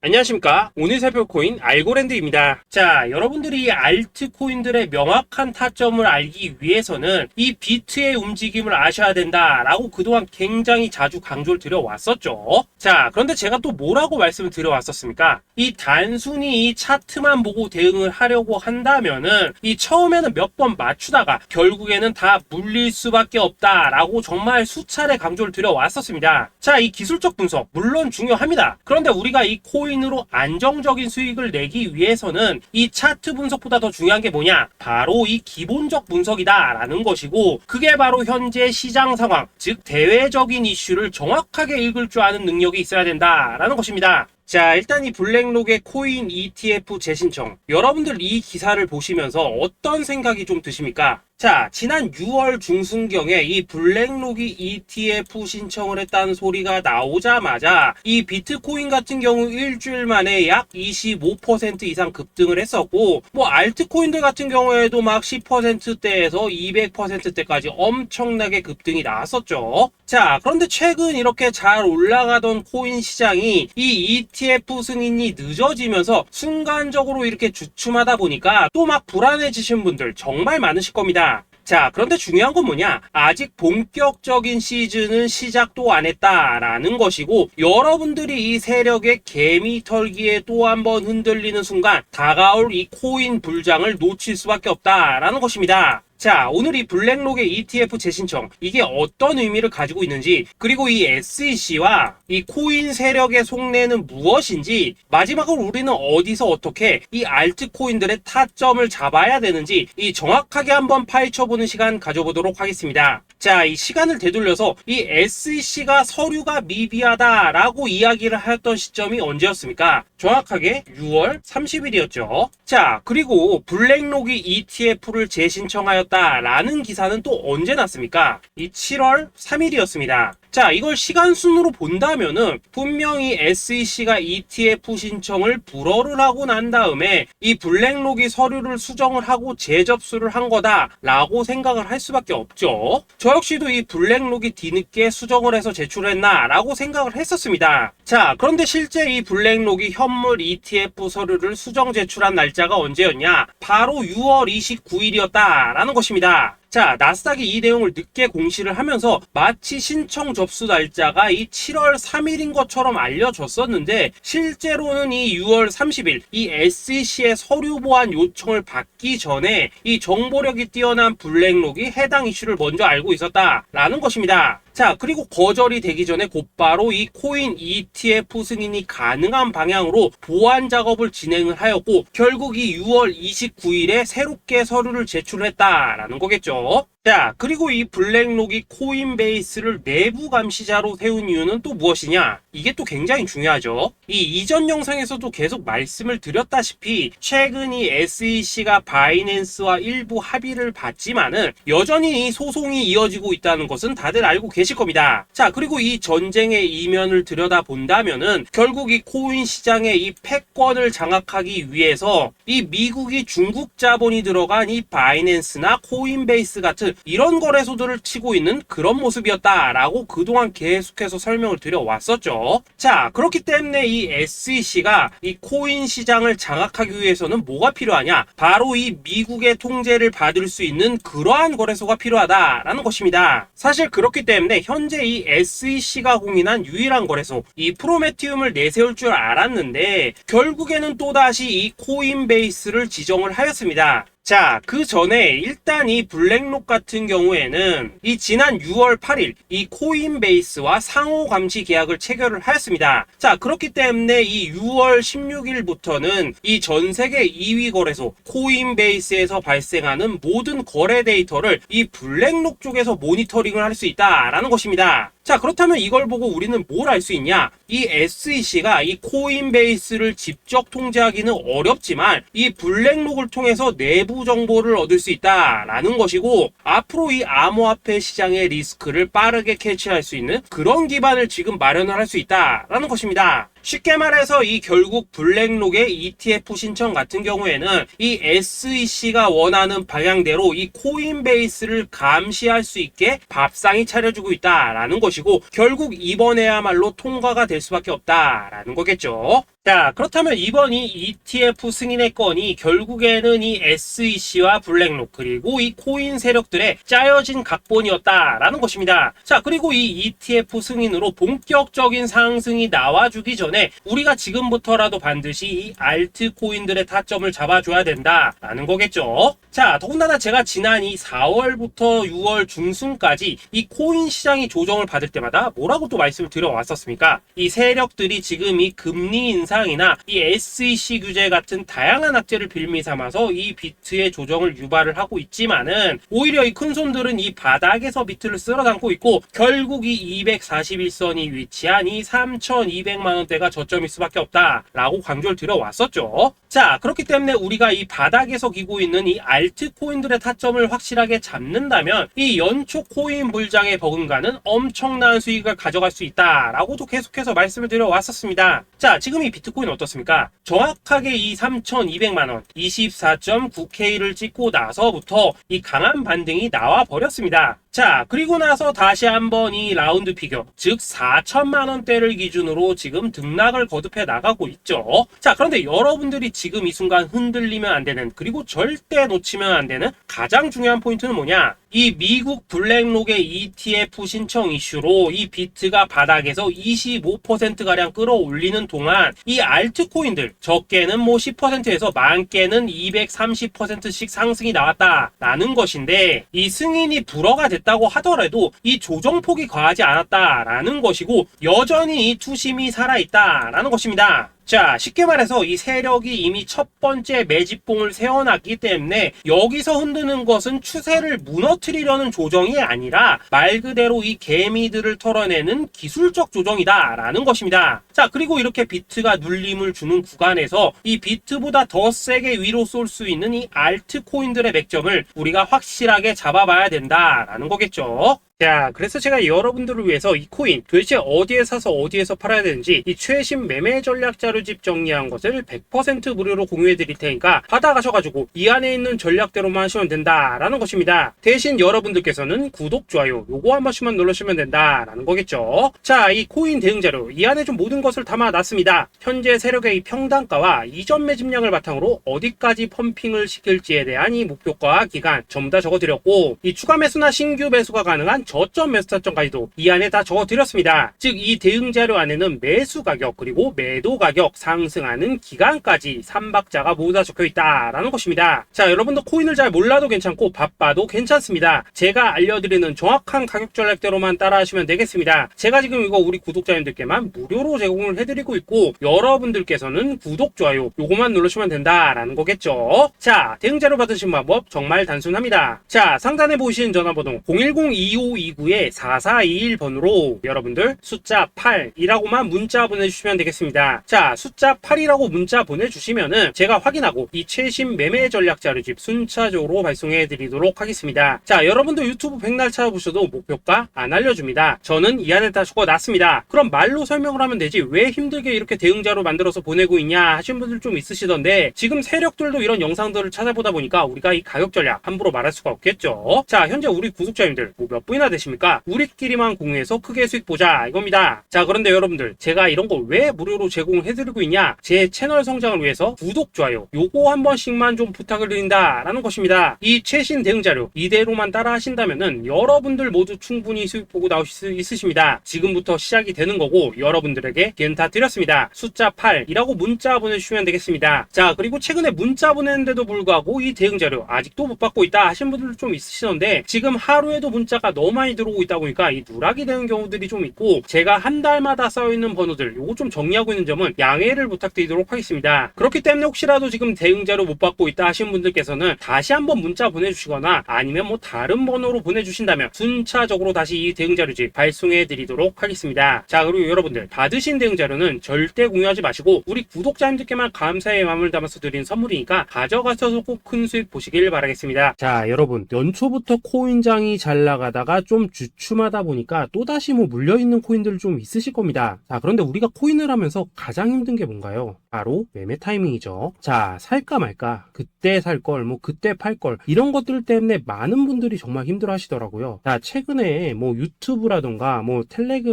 안녕하십니까. 오늘 살펴볼 코인 알고랜드입니다. 자, 여러분들이 이 알트코인들의 명확한 타점을 알기 위해서는 이 비트의 움직임을 아셔야 된다라고 그동안 굉장히 자주 강조를 드려왔었죠. 자, 그런데 제가 또 뭐라고 말씀을 드려왔었습니까? 이 단순히 이 차트만 보고 대응을 하려고 한다면은 이 처음에는 몇 번 맞추다가 결국에는 다 물릴 수밖에 없다라고 정말 수차례 강조를 드려왔었습니다. 자, 이 기술적 분석 물론 중요합니다. 그런데 우리가 이 코인으로 안정적인 수익을 내기 위해서는 이 차트 분석보다 더 중요한 게 뭐냐? 바로 이 기본적 분석이다 라는 것이고, 그게 바로 현재 시장 상황, 즉 대외적인 이슈를 정확하게 읽을 줄 아는 능력이 있어야 된다라는 것입니다. 자, 일단 이 블랙록의 코인 ETF 재신청, 여러분들 이 기사를 보시면서 어떤 생각이 좀 드십니까? 자, 지난 6월 중순경에 이 블랙록이 ETF 신청을 했다는 소리가 나오자마자 이 비트코인 같은 경우 일주일 만에 약 25% 이상 급등을 했었고, 뭐 알트코인들 같은 경우에도 막 10%대에서 200%대까지 엄청나게 급등이 나왔었죠. 자, 그런데 최근 이렇게 잘 올라가던 코인 시장이 이 ETF 승인이 늦어지면서 순간적으로 이렇게 주춤하다 보니까 또 막 불안해지신 분들 정말 많으실 겁니다. 자, 그런데 중요한 건 뭐냐? 아직 본격적인 시즌은 시작도 안 했다라는 것이고, 여러분들이 이 세력의 개미 털기에 또 한 번 흔들리는 순간 다가올 이 코인 불장을 놓칠 수밖에 없다라는 것입니다. 자, 오늘 이 블랙록의 ETF 재신청, 이게 어떤 의미를 가지고 있는지, 그리고 이 SEC와 이 코인 세력의 속내는 무엇인지, 마지막으로 우리는 어디서 어떻게 이 알트코인들의 타점을 잡아야 되는지 이 정확하게 한번 파헤쳐보는 시간 가져보도록 하겠습니다. 자, 이 시간을 되돌려서 이 SEC가 서류가 미비하다라고 이야기를 하였던 시점이 언제였습니까? 정확하게 6월 30일이었죠. 자, 그리고 블랙록이 ETF를 재신청하였다라는 기사는 또 언제 났습니까? 이 7월 3일이었습니다. 자, 이걸 시간순으로 본다면은 분명히 SEC가 ETF 신청을 불허를 하고 난 다음에 이 블랙록이 서류를 수정을 하고 재접수를 한 거다라고 생각을 할 수밖에 없죠. 저 역시도 이 블랙록이 뒤늦게 수정을 해서 제출했나라고 생각을 했었습니다. 자, 그런데 실제 이 블랙록이 현물 ETF 서류를 수정 제출한 날짜가 언제였냐? 바로 6월 29일이었다라는 것입니다. 자, 나스닥이 이 내용을 늦게 공시를 하면서 마치 신청 접수 날짜가 이 7월 3일인 것처럼 알려졌었는데, 실제로는 이 6월 30일 이 SEC의 서류 보완 요청을 받기 전에 이 정보력이 뛰어난 블랙록이 해당 이슈를 먼저 알고 있었다라는 것입니다. 자, 그리고 거절이 되기 전에 곧바로 이 코인 ETF 승인이 가능한 방향으로 보완 작업을 진행을 하였고, 결국 이 6월 29일에 새롭게 서류를 제출했다라는 거겠죠. 자, 그리고 이 블랙록이 코인베이스를 내부 감시자로 세운 이유는 또 무엇이냐? 이게 또 굉장히 중요하죠. 이 이전 영상에서도 계속 말씀을 드렸다시피 최근 이 SEC가 바이낸스와 일부 합의를 봤지만은 여전히 이 소송이 이어지고 있다는 것은 다들 알고 계실 겁니다. 자, 그리고 이 전쟁의 이면을 들여다본다면은 결국 이 코인 시장의 이 패권을 장악하기 위해서 이 미국이 중국 자본이 들어간 이 바이낸스나 코인베이스 같은 이런 거래소들을 치고 있는 그런 모습이었다라고 그동안 계속해서 설명을 드려왔었죠. 자, 그렇기 때문에 이 SEC가 이 코인 시장을 장악하기 위해서는 뭐가 필요하냐? 바로 이 미국의 통제를 받을 수 있는 그러한 거래소가 필요하다라는 것입니다. 사실 그렇기 때문에 현재 이 SEC가 공인한 유일한 거래소, 이 프로메티움을 내세울 줄 알았는데 결국에는 또다시 이 코인베이스를 지정을 하였습니다. 자, 그 전에 일단 이 블랙록 같은 경우에는 이 지난 6월 8일 이 코인베이스와 상호 감시 계약을 체결을 하였습니다. 자, 그렇기 때문에 이 6월 16일부터는 이 전 세계 2위 거래소 코인베이스에서 발생하는 모든 거래 데이터를 이 블랙록 쪽에서 모니터링을 할 수 있다라는 것입니다. 자, 그렇다면 이걸 보고 우리는 뭘 알 수 있냐? 이 SEC가 이 코인베이스를 직접 통제하기는 어렵지만 이 블랙록을 통해서 내부 정보를 얻을 수 있다라는 것이고, 앞으로 이 암호화폐 시장의 리스크를 빠르게 캐치할 수 있는 그런 기반을 지금 마련을 할 수 있다라는 것입니다. 쉽게 말해서 이 결국 블랙록의 ETF 신청 같은 경우에는 이 SEC가 원하는 방향대로 이 코인베이스를 감시할 수 있게 밥상이 차려주고 있다라는 것이고, 결국 이번에야말로 통과가 될 수밖에 없다라는 거겠죠. 자, 그렇다면 이번 이 ETF 승인의 건이 결국에는 이 SEC와 블랙록 그리고 이 코인 세력들의 짜여진 각본이었다라는 것입니다. 자, 그리고 이 ETF 승인으로 본격적인 상승이 나와주기 전에 우리가 지금부터라도 반드시 이 알트코인들의 타점을 잡아줘야 된다라는 거겠죠. 자, 더군다나 제가 지난 이 4월부터 6월 중순까지 이 코인 시장이 조정을 받을 때마다 뭐라고 또 말씀을 드려왔었습니까? 이 세력들이 지금 이 금리 인상이나 이 SEC 규제 같은 다양한 악재를 빌미 삼아서 이 비트의 조정을 유발을 하고 있지만은 오히려 이 큰손들은 이 바닥에서 비트를 쓸어 담고 있고 결국 이 241선이 위치한 이 3,200만 원대가 저점일 수밖에 없다라고 강조를 드려왔었죠. 자, 그렇기 때문에 우리가 이 바닥에서 기고 있는 이 알트코인들의 타점을 확실하게 잡는다면 이 연초 코인 불장에 버금가는 엄청난 수익을 가져갈 수 있다라고도 계속해서 말씀을 드려왔었습니다. 자, 지금 이 비트코인 어떻습니까? 정확하게 이 3,200만 원 24.9K를 찍고 나서부터 이 강한 반등이 나와 버렸습니다. 자, 그리고 나서 다시 한번 이 라운드 피겨, 즉 4천만 원대를 기준으로 지금 등락을 거듭해 나가고 있죠. 자, 그런데 여러분들이 지금 이 순간 흔들리면 안 되는, 그리고 절대 놓치면 안 되는 가장 중요한 포인트는 뭐냐? 이 미국 블랙록의 ETF 신청 이슈로 이 비트가 바닥에서 25%가량 끌어올리는 동안 이 알트코인들 적게는 뭐 10%에서 많게는 230%씩 상승이 나왔다라는 것인데, 이 승인이 불허가 됐다고 하더라도 이 조정폭이 과하지 않았다라는 것이고 여전히 이 투심이 살아있다라는 것입니다. 자, 쉽게 말해서 이 세력이 이미 첫 번째 매집봉을 세워놨기 때문에 여기서 흔드는 것은 추세를 무너뜨리려는 조정이 아니라 말 그대로 이 개미들을 털어내는 기술적 조정이다라는 것입니다. 자, 그리고 이렇게 비트가 눌림을 주는 구간에서 이 비트보다 더 세게 위로 쏠 수 있는 이 알트코인들의 맥점을 우리가 확실하게 잡아봐야 된다라는 거겠죠. 자, 그래서 제가 여러분들을 위해서 이 코인 도대체 어디에 사서 어디에서 팔아야 되는지 이 최신 매매 전략 자료집 정리한 것을 100% 무료로 공유해 드릴 테니까 받아가셔가지고 이 안에 있는 전략대로만 하시면 된다라는 것입니다. 대신 여러분들께서는 구독, 좋아요 요거 한 번씩만 눌러주시면 된다라는 거겠죠. 자, 이 코인 대응 자료 이 안에 좀 모든 것을 담아놨습니다. 현재 세력의 이 평단가와 이전 매집량을 바탕으로 어디까지 펌핑을 시킬지에 대한 이 목표가 기간 전부 다 적어드렸고, 이 추가 매수나 신규 매수가 가능한 저점 매수 타점까지도 이 안에 다 적어드렸습니다. 즉 이 대응 자료 안에는 매수 가격 그리고 매도 가격, 상승하는 기간까지 3박자가 모두 다 적혀있다라는 것입니다. 자, 여러분도 코인을 잘 몰라도 괜찮고 바빠도 괜찮습니다. 제가 알려드리는 정확한 가격 전략대로만 따라하시면 되겠습니다. 제가 지금 이거 우리 구독자님들께만 무료로 제공을 해드리고 있고 여러분들께서는 구독, 좋아요 요거만 누르시면 된다라는 거겠죠. 자, 대응 자료 받으신 방법 정말 단순합니다. 자, 상단에 보이시는 전화번호 010-2529-4421번으로 여러분들 숫자 8이라고만 문자 보내주시면 되겠습니다. 자, 숫자 8이라고 문자 보내주시면은 제가 확인하고 이 최신 매매 전략 자료집 순차적으로 발송해 드리도록 하겠습니다. 자, 여러분도 유튜브 백날 찾아보셔도 목표가 안 알려줍니다. 저는 이 안에 다 적어놨습니다. 그럼 말로 설명을 하면 되지 왜 힘들게 이렇게 대응자로 만들어서 보내고 있냐 하신 분들 좀 있으시던데, 지금 세력들도 이런 영상들을 찾아보다 보니까 우리가 이 가격 전략 함부로 말할 수가 없겠죠. 자, 현재 우리 구독자님들 뭐 몇 분이나 되십니까? 우리끼리만 공유해서 크게 수익 보자 이겁니다. 자, 그런데 여러분들 제가 이런 거 왜 무료로 제공을 해드리고 있냐? 제 채널 성장을 위해서 구독, 좋아요 요거 한 번씩만 좀 부탁을 드린다라는 것입니다. 이 최신 대응 자료 이대로만 따라 하신다면은 여러분들 모두 충분히 수익 보고 나오실 수 있으십니다. 지금부터 시작이 되는 거고 여러분들에게 기회는 다 드렸습니다. 숫자 8이라고 문자 보내주시면 되겠습니다. 자, 그리고 최근에 문자 보냈는데도 불구하고 이 대응 자료 아직도 못 받고 있다 하신 분들도 좀 있으시던데, 지금 하루에도 문자가 너무 많이 들어오고 있다 보니까 이 누락이 되는 경우들이 좀 있고 제가 한 달마다 써있는 번호들 요거 좀 정리하고 있는 점은 양해를 부탁드리도록 하겠습니다. 그렇기 때문에 혹시라도 지금 대응 자료 못 받고 있다 하신 분들께서는 다시 한번 문자 보내주시거나 아니면 뭐 다른 번호로 보내주신다면 순차적으로 다시 이 대응 자료집 발송해 드리도록 하겠습니다. 자, 그리고 여러분들 받으신 대응 자료는 절대 공유하지 마시고 우리 구독자님들께만 감사의 마음을 담아서 드린 선물이니까 가져가셔서 꼭 큰 수익 보시길 바라겠습니다. 자, 여러분 연초부터 코인장이 잘 나가다가 좀 주춤하다 보니까 또다시 뭐 물려있는 코인들 좀 있으실 겁니다. 자, 그런데 우리가 코인을 하면서 가장 힘든 게 뭔가요? 바로 매매 타이밍이죠. 자, 살까 말까, 그때 살 걸, 뭐 그때 팔 걸, 이런 것들 때문에 많은 분들이 정말 힘들어 하시더라고요. 자, 최근에 뭐 유튜브라던가 뭐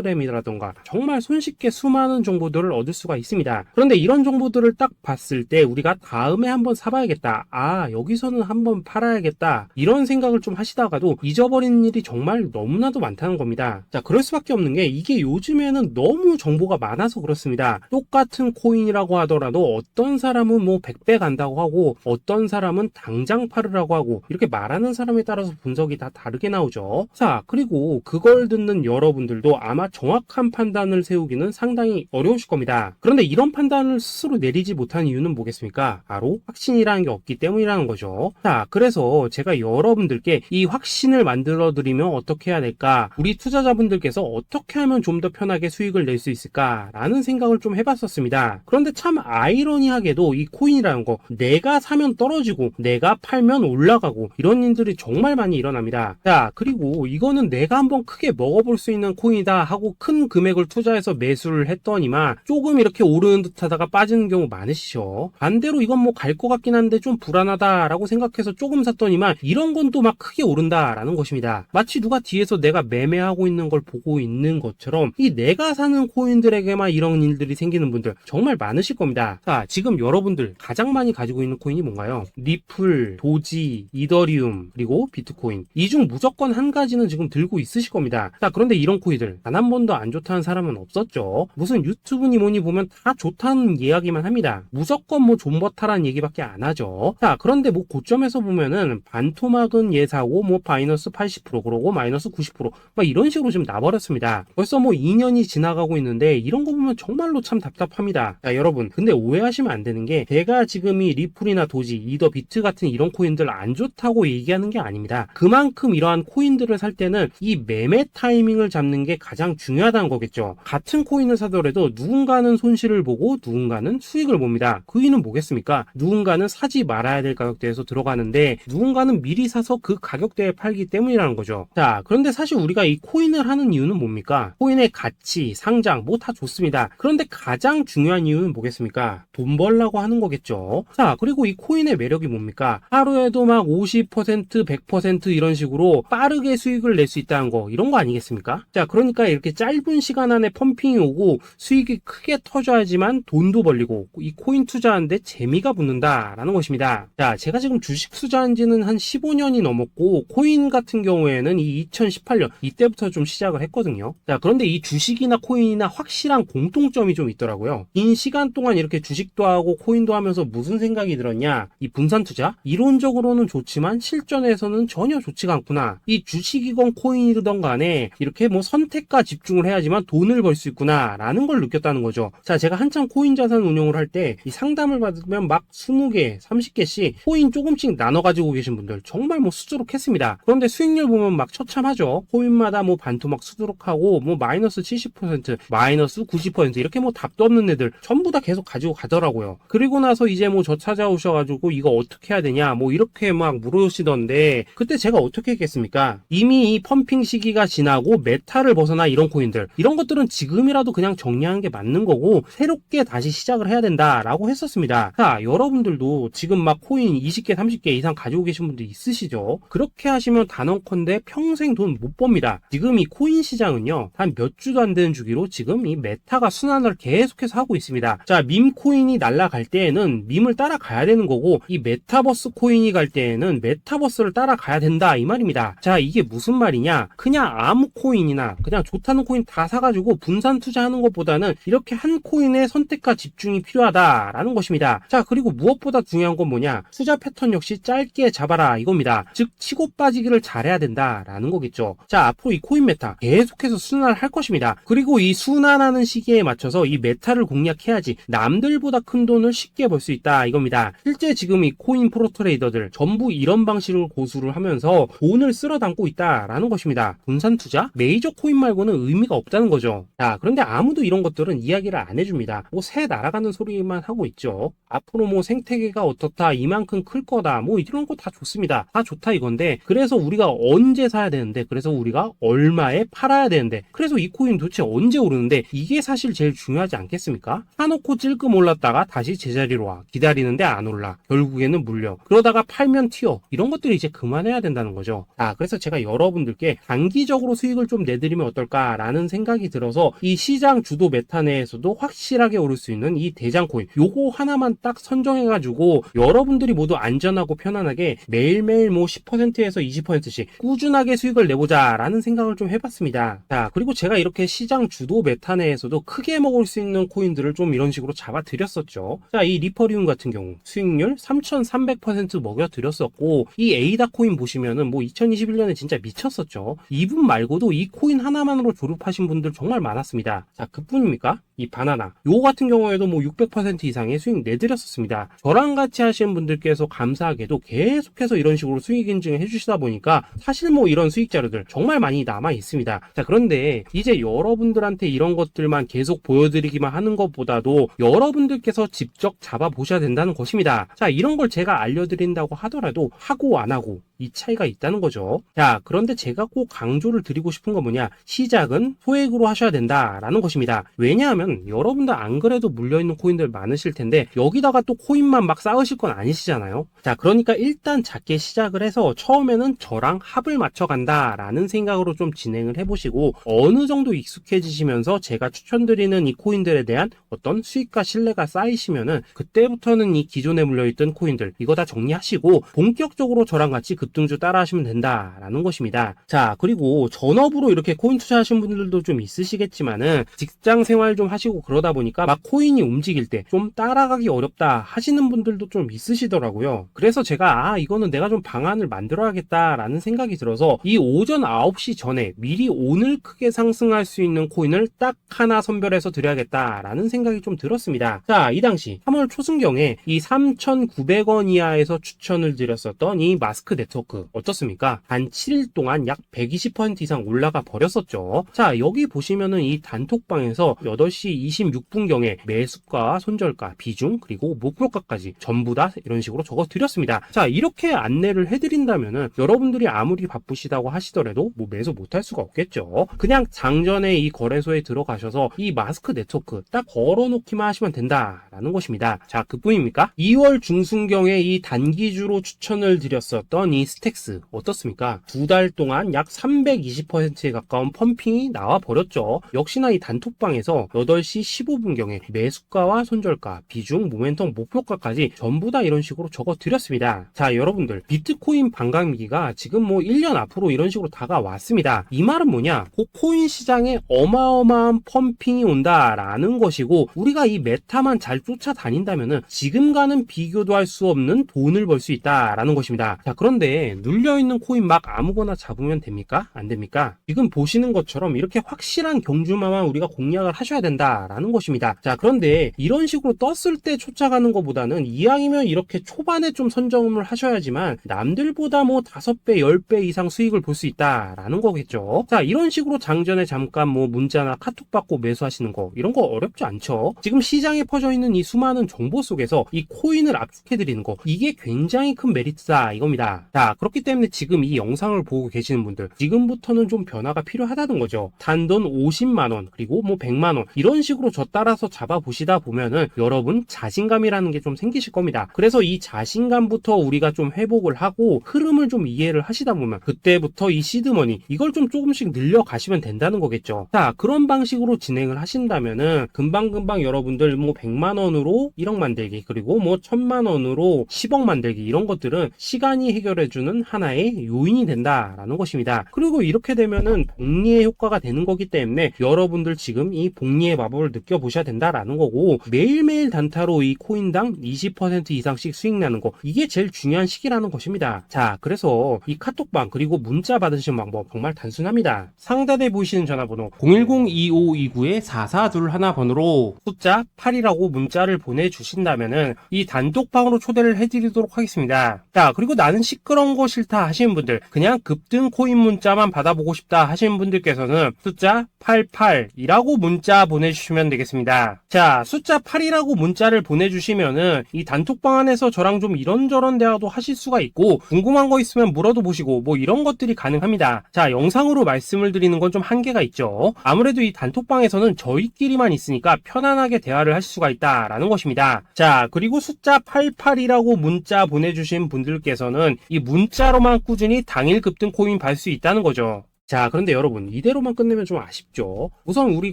텔레그램이라던가 정말 손쉽게 수많은 정보들을 얻을 수가 있습니다. 그런데 이런 정보들을 딱 봤을 때 우리가 다음에 한번 사봐야겠다, 아 여기서는 한번 팔아야겠다, 이런 생각을 좀 하시다가도 잊어버리는 일이 정말 너무나도 많다는 겁니다. 자, 그럴 수밖에 없는 게 이게 요즘에는 너무 정보가 많아서 그렇습니다. 똑같은 코인이라고 하더라도 어떤 사람은 뭐 100배 간다고 하고 어떤 사람은 당장 팔으라고 하고, 이렇게 말하는 사람에 따라서 분석이 다 다르게 나오죠. 자, 그리고 그걸 듣는 여러분들도 아마 정확한 판단을 세우기는 상당히 어려우실 겁니다. 그런데 이런 판단을 스스로 내리지 못한 이유는 뭐겠습니까? 바로 확신이라는 게 없기 때문이라는 거죠. 자, 그래서 제가 여러분들께 이 확신을 만들어 드리면 어떻게 해야 될까, 우리 투자자분들께서 어떻게 하면 좀 더 편하게 수익을 낼 수 있을까 라는 생각을 좀 해봤었습니다. 그런데 참 아이러니하게도 이 코인이라는 거, 내가 사면 떨어지고 내가 팔면 올라가고 이런 일들이 정말 많이 일어납니다. 자, 그리고 이거는 내가 한번 크게 먹어볼 수 있는 코인이다 하고 큰 금액을 투자해서 매수를 했더니만 조금 이렇게 오르는 듯 하다가 빠지는 경우 많으시죠. 반대로 이건 뭐 갈 것 같긴 한데 좀 불안하다 라고 생각해서 조금 샀더니만 이런 건 또 막 크게 오른다 라는 것입니다. 마치 누가 뒤에서 내가 매매하고 있는 걸 보고 있는 것처럼 이 내가 사는 코인들에게만 이런 일들이 생기는 분들 정말 많으실 겁니다. 자, 지금 여러분들 가장 많이 가지고 있는 코인이 뭔가요? 리플, 도지, 이더리움, 그리고 비트코인. 이 중 무조건 한 가지는 지금 들고 있으실 겁니다. 자, 그런데 이런 코인들 단 한 번도 안 좋다는 사람은 없었죠. 무슨 유튜브니 뭐니 보면 다 좋다는 이야기만 합니다. 무조건 뭐 존버타라는 얘기밖에 안 하죠. 자, 그런데 뭐 고점에서 보면은 반토막은 예사고 뭐 마이너스 80% 그러고 마이너스 90% 막 이런 식으로 지금 나버렸습니다. 벌써 뭐 2년이 지나가고 있는데 이런 거 보면 정말로 참 답답합니다. 자, 여러분, 근데 오해하시면 안 되는 게 제가 지금 이 리플이나 도지, 이더, 비트 같은 이런 코인들 안 좋다고 얘기하는 게 아닙니다. 그만큼 이러한 코인들을 살 때는 이 매매 타이밍을 잡는 게 가장 중요하다는 거겠죠. 같은 코인을 사더라도 누군가는 손실을 보고 누군가는 수익을 봅니다. 그 이유는 뭐겠습니까? 누군가는 사지 말아야 될 가격대에서 들어가는데 누군가는 미리 사서 그 가격대에 팔기 때문이라는 거죠. 자, 그런데 사실 우리가 이 코인을 하는 이유는 뭡니까? 코인의 가치, 상장 뭐 다 좋습니다. 그런데 가장 중요한 이유는 뭐겠습니까? 돈 벌라고 하는 거겠죠. 자, 그리고 이 코인의 매력이 뭡니까? 하루에도 막 50%, 100% 이런 식으로 빠르게 수익을 낼 수 있다는 거, 이런 거 아니겠습니까? 자, 그러니까 이렇게 짧은 시간 안에 펌핑이 오고 수익이 크게 터져야지만 돈도 벌리고 이 코인 투자하는데 재미가 붙는다라는 것입니다. 자, 제가 지금 주식 투자한 지는 한 15년이 넘었고 코인 같은 경우에는 이 2018년 이때부터 좀 시작을 했거든요. 자, 그런데 이 주식이나 코인이나 확실한 공통점이 좀 있더라고요. 긴 시간 동안 이렇게 주식도 하고 코인도 하면서 무슨 생각이 들었냐? 이 분산 투자? 이론적으로는 좋지만 실전에서는 전혀 좋지가 않구나. 이 주식이건 코인이든 간에 이렇게 뭐 선택과 집중을 해야지만 돈을 벌 수 있구나 라는 걸 느꼈다는 거죠. 자, 제가 한참 코인 자산 운용을 할 때 이 상담을 받으면 막 20개, 30개씩 코인 조금씩 나눠 가지고 계신 분들 정말 뭐 수두룩했습니다. 그런데 수익률 보면 막 처참하죠. 코인마다 뭐 반토막 수두룩하고 뭐 마이너스 70%, 마이너스 90% 이렇게 뭐 답도 없는 애들 전부 다 계속 가지고 가더라고요. 그리고 나서 이제 뭐 저 찾아오셔가지고 이거 어떻게 해야 되냐 뭐 이렇게 막 물으시던데 그때 제가 어떻게 했겠습니까? 이미 이 펌핑 시기가 지나고 메타를 벗어나 이런 코인들, 이런 것들은 지금이라도 그냥 정리하는 게 맞는 거고 새롭게 다시 시작을 해야 된다라고 했었습니다. 자, 여러분들도 지금 막 코인 20개, 30개 이상 가지고 계신 분들 있으시죠? 그렇게 하시면 단언컨대 평생 돈 못 법니다. 지금 이 코인 시장은요, 단 몇 주도 안 되는 주기로 지금 이 메타가 순환을 계속해서 하고 있습니다. 자, 밈 코인이 날아갈 때에는 밈을 따라가야 되는 거고 이 메타버스 코인이 갈 때에는 메타버스를 따라가야 된다 이 말입니다. 자, 이게 무슨 말이냐? 그냥 아무 코인이나 그냥 좋다는 코인 다 사가지고 분산 투자하는 것보다는 이렇게 한 코인의 선택과 집중이 필요하다라는 것입니다. 자, 그리고 무엇보다 중요한 건 뭐냐? 투자 패턴 역시 짧게 잡아라 이겁니다. 즉 치고 빠지기를 잘해야 된다라는 거겠죠. 자, 앞으로 이 코인 메타 계속해서 순환을 할 것입니다. 그리고 이 순환하는 시기에 맞춰서 이 메타를 공략해야지 남들보다 큰 돈을 쉽게 벌 수 있다 이겁니다. 실제 지금 이 코인 프로 트레이더들 전부 이런 방식을 고수를 하면서 돈을 쓸어 담고 있다라는 것입니다. 분산 투자? 메이저 코인 말고는 의미가 없다는 거죠. 자, 그런데 아무도 이런 것들은 이야기를 안 해줍니다. 뭐 새 날아가는 소리만 하고 있죠. 앞으로 뭐 생태계가 어떻다, 이만큼 클 거다, 뭐 이런 거 다 좋습니다. 다 좋다 이건데 그래서 우리가 언제 사야 되는 되는데, 그래서 우리가 얼마에 팔아야 되는데, 그래서 이 코인 도대체 언제 오르는데, 이게 사실 제일 중요하지 않겠습니까? 사놓고 찔끔 올랐다가 다시 제자리로 와, 기다리는데 안 올라, 결국에는 물려, 그러다가 팔면 튀어, 이런 것들을 이제 그만해야 된다는 거죠. 그래서 제가 여러분들께 단기적으로 수익을 좀 내드리면 어떨까라는 생각이 들어서 이 시장 주도 메타 내에서도 확실하게 오를 수 있는 이 대장 코인, 요거 하나만 딱 선정해가지고 여러분들이 모두 안전하고 편안하게 매일매일 뭐 10%에서 20%씩 꾸준하게 수익을 내보자 라는 생각을 좀 해봤습니다. 자, 그리고 제가 이렇게 시장 주도 메타 내에서도 크게 먹을 수 있는 코인들을 좀 이런 식으로 잡아드렸었죠. 자, 이 리퍼리움 같은 경우 수익률 3300% 먹여드렸었고, 이 에이다 코인 보시면은 뭐 2021년에 진짜 미쳤었죠. 이분 말고도 이 코인 하나만으로 졸업하신 분들 정말 많았습니다. 자, 그뿐입니까? 이 바나나 요거 같은 경우에도 뭐 600% 이상의 수익 내드렸었습니다. 저랑 같이 하시는 분들께서 감사하게도 계속해서 이런 식으로 수익 인증을 해주시다 보니까 사실 뭐 이런 수익 자료들 정말 많이 남아 있습니다. 자, 그런데 이제 여러분들한테 이런 것들만 계속 보여드리기만 하는 것보다도 여러분들께서 직접 잡아보셔야 된다는 것입니다. 자, 이런 걸 제가 알려드린다고 하더라도 하고 안 하고 이 차이가 있다는 거죠. 자, 그런데 제가 꼭 강조를 드리고 싶은 건 뭐냐, 시작은 소액으로 하셔야 된다라는 것입니다. 왜냐하면 여러분들 안 그래도 물려있는 코인들 많으실 텐데 여기다가 또 코인만 막 쌓으실 건 아니시잖아요. 자, 그러니까 일단 작게 시작을 해서 처음에는 저랑 합을 맞춰 간다라는 생각으로 좀 진행을 해보시고, 어느 정도 익숙해지시면서 제가 추천드리는 이 코인들에 대한 어떤 수익과 신뢰가 쌓이시면은 그때부터는 이 기존에 물려있던 코인들 이거 다 정리하시고 본격적으로 저랑 같이 급등주 따라 하시면 된다라는 것입니다. 자, 그리고 전업으로 이렇게 코인 투자하시는 분들도 좀 있으시겠지만은 직장 생활 좀 하시고 그러다 보니까 막 코인이 움직일 때 좀 따라가기 어렵다 하시는 분들도 좀 있으시더라고요. 그래서 제가 이거는 내가 좀 방안을 만들어야겠다라는 생각이 들어서 이 오전 9시 전에 미리 오늘 크게 상승할 수 있는 코인을 딱 하나 선별해서 드려야겠다라는 생각이 좀 들었습니다. 자, 이 당시 3월 초순경에 이 3,900원 이하에서 추천을 드렸었던 이 마스크 네트워크 어떻습니까? 단 7일 동안 약 120% 이상 올라가 버렸었죠. 자, 여기 보시면은 이 단톡방에서 8시 26분경에 매수가, 손절가, 비중, 그리고 목표가까지 전부 다 이런 식으로 적어 드렸습니다. 자, 이렇게 안내를 해드린다면은 여러분들이 아무리 바쁘시다고 하시더라도 뭐 매수 못할 수가 없겠죠. 그냥 장전에 이 거래소에 들어가셔서 이 마스크 네트워크 딱 걸어놓기만 하시면 된다라는 것입니다. 자, 그뿐입니까? 2월 중순경에 이 단기주로 추천을 드렸었던 이 스택스 어떻습니까? 2달 동안 약 320%에 가까운 펌핑이 나와 버렸죠. 역시나 이 단톡방에서 8시 15분경에 매수가와 손절가, 비중, 모멘텀, 목표가까지 전부 다 이런 식으로 적어 드렸습니다. 자, 여러분들 비트코인 반감기가 지금 뭐 1년 앞으로 이런 식으로 다가왔습니다. 이 말은 뭐냐? 그 코인 시장에 어마어마한 펌핑이 온다라는 것이고, 우리가 이 메타만 잘 쫓아다닌다면은 지금과는 비교도 할 수 없는 돈을 벌 수 있다라는 것입니다. 자, 그런데 눌려있는 코인 막 아무거나 잡으면 됩니까? 안 됩니까? 지금 보시는 것처럼 이렇게 확실한 경주마만 우리가 공략을 하셔야 된다라는 것입니다. 자, 그런데 이런 식으로 떴을 때 쫓아가는 것보다는 이왕이면 이렇게 초반에 좀 선점을 하셔야지만 남들보다 뭐 5배, 10배 이상 수익을 볼 수 있다라는 거겠죠. 자, 이런 식으로 장전에 잠깐 뭐 문자나 카톡 받고 매수하시는 거 이런 거 어렵지 않죠. 지금 시장에 퍼져 있는 이 수많은 정보 속에서 이 코인을 압축해드리는 거, 이게 굉장히 큰 메리트다 이겁니다. 자, 그렇기 때문에 지금 이 영상을 보고 계시는 분들 지금부터는 좀 변화가 필요하다는 거죠. 단돈 50만원 그리고 뭐 100만원 이런 식으로 저 따라서 잡아보시다 보면은 여러분 자신감이라는 게 좀 생기실 겁니다. 그래서 이 자신감부터 우리가 좀 회복을 하고 흐름을 좀 이해를 하시다 보면 그때부터 이 시드머니 이걸 좀 조금씩 늘려가시면 된다는 거겠죠. 자, 그런 방식으로 진행을 하신다면은 금방금방 여러분들 뭐 100만원으로 1억 만들기 그리고 뭐 1000만원으로 10억 만들기 이런 것들은 시간이 해결해주는 하나의 요인이 된다라는 것입니다. 그리고 이렇게 되면은 복리의 효과가 되는 거기 때문에 여러분들 지금 이 복리의 마법을 느껴보셔야 된다라는 거고, 매일매일 단타로 이 코인당 20% 이상씩 수익 나는 거, 이게 제일 중요한 시기라는 것입니다. 자, 그래서 이 카톡방 그리고 문자 받으시는 방법 정말 단순합니다. 상단에 보이시는 전화번호 010-2529-4421 번호로 숫자 8이라고 문자를 보내주신다면은 이 단톡방으로 초대를 해드리도록 하겠습니다. 자, 그리고 나는 시끄러 그런 거 싫다 하시는 분들, 그냥 급등 코인 문자만 받아보고 싶다 하시는 분들께서는 숫자 88이라고 문자 보내주시면 되겠습니다. 자, 숫자 8이라고 문자를 보내주시면은 이 단톡방 안에서 저랑 좀 이런저런 대화도 하실 수가 있고, 궁금한 거 있으면 물어도 보시고 뭐 이런 것들이 가능합니다. 자, 영상으로 말씀을 드리는 건 좀 한계가 있죠. 아무래도 이 단톡방에서는 저희끼리만 있으니까 편안하게 대화를 할 수가 있다라는 것입니다. 자, 그리고 숫자 88이라고 문자 보내주신 분들께서는 이 문자로만 꾸준히 당일 급등 코인 받을 수 있다는 거죠. 자, 그런데 여러분, 이대로만 끝내면 좀 아쉽죠. 우선 우리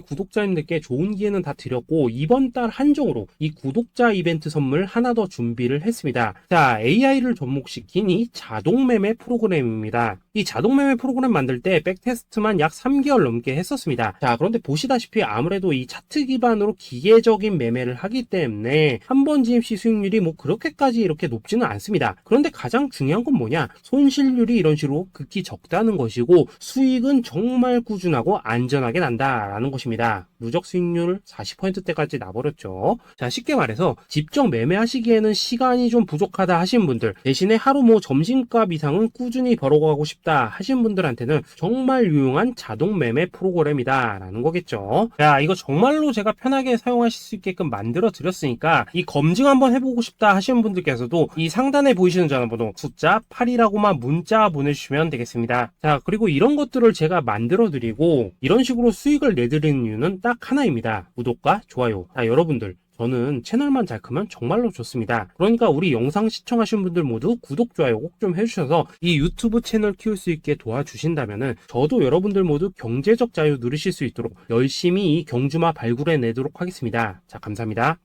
구독자님들께 좋은 기회는 다 드렸고, 이번 달 한정으로 이 구독자 이벤트 선물 하나 더 준비를 했습니다. 자, AI를 접목시킨 이 자동매매 프로그램입니다. 이 자동매매 프로그램 만들 때 백테스트만 약 3개월 넘게 했었습니다. 자, 그런데 보시다시피 아무래도 이 차트 기반으로 기계적인 매매를 하기 때문에 한 번 진입 시 수익률이 뭐 그렇게까지 이렇게 높지는 않습니다. 그런데 가장 중요한 건 뭐냐? 손실률이 이런 식으로 극히 적다는 것이고, 수익은 정말 꾸준하고 안전하게 난다라는 것입니다. 누적 수익률 40%대까지 나버렸죠. 자, 쉽게 말해서 직접 매매하시기에는 시간이 좀 부족하다 하시는 분들, 대신에 하루 뭐 점심값 이상은 꾸준히 벌어가고 싶다 하시는 분들한테는 정말 유용한 자동 매매 프로그램이다 라는 거겠죠. 자, 이거 정말로 제가 편하게 사용하실 수 있게끔 만들어 드렸으니까 이 검증 한번 해보고 싶다 하시는 분들께서도 이 상단에 보이시는 전화번호 숫자 8이라고만 문자 보내주시면 되겠습니다. 자, 그리고 이런 것들을 제가 만들어 드리고 이런 식으로 수익을 내드리는 이유는 딱 하나입니다. 구독과 좋아요. 자, 여러분들, 저는 채널만 잘 크면 정말로 좋습니다. 그러니까 우리 영상 시청하신 분들 모두 구독, 좋아요 꼭 좀 해주셔서 이 유튜브 채널 키울 수 있게 도와주신다면은 저도 여러분들 모두 경제적 자유 누리실 수 있도록 열심히 이 경주마 발굴해 내도록 하겠습니다. 자, 감사합니다.